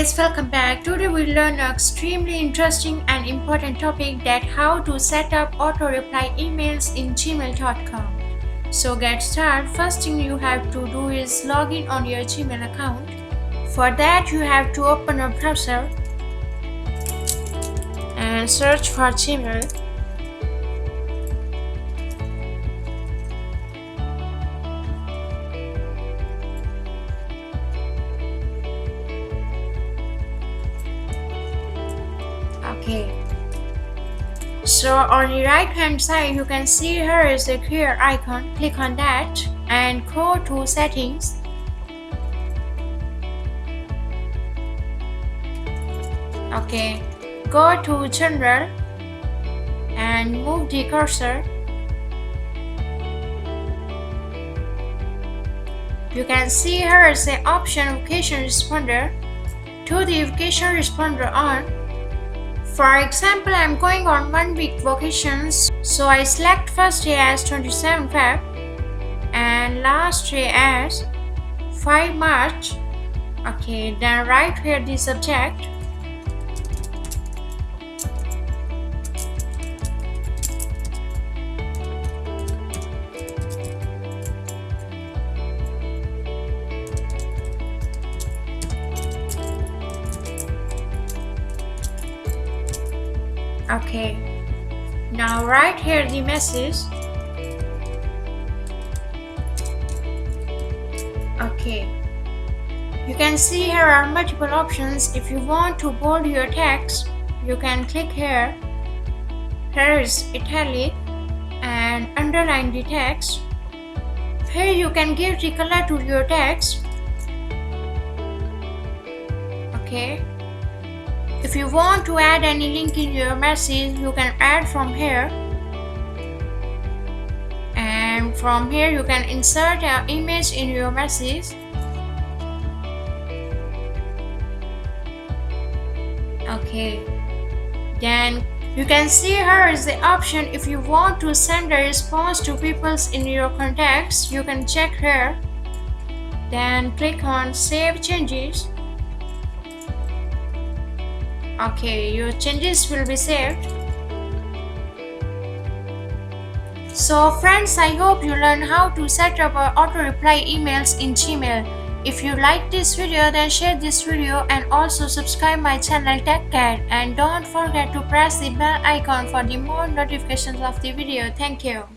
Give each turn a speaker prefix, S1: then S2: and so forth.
S1: guys, welcome back. Today we'll learn an extremely interesting and important topic, that how to set up auto reply emails in gmail.com. So get started. First thing you have to do is log in on your Gmail account. For that you have to open a browser and search for Gmail. Okay, so on the right hand side you can see here is a clear icon. Click on that and go to settings. Okay, go to general and move the cursor. You can see here is the option vacation responder. To the vacation responder on. For example, I'm going on 1 week vacations, so I select first day as 27 Feb and last day as 5 March. Okay, then write here the subject. Okay, now write here the message. Okay, you can see here are multiple options. If you want to bold your text, you can click here. Here is italic and underline the text. Here you can give the color to your text. Okay. If you want to add any link in your message, you can add from here. And from here you can insert an image in your message. Okay. Then you can see here is the option. If you want to send a response to people in your contacts, you can check here. Then click on Save Changes. Okay, your changes will be saved. So friends, I hope you learned how to set up auto reply emails in Gmail. If you like this video, then share this video and also subscribe my channel Tech Cat, and don't forget to press the bell icon for the more notifications of the video. Thank you.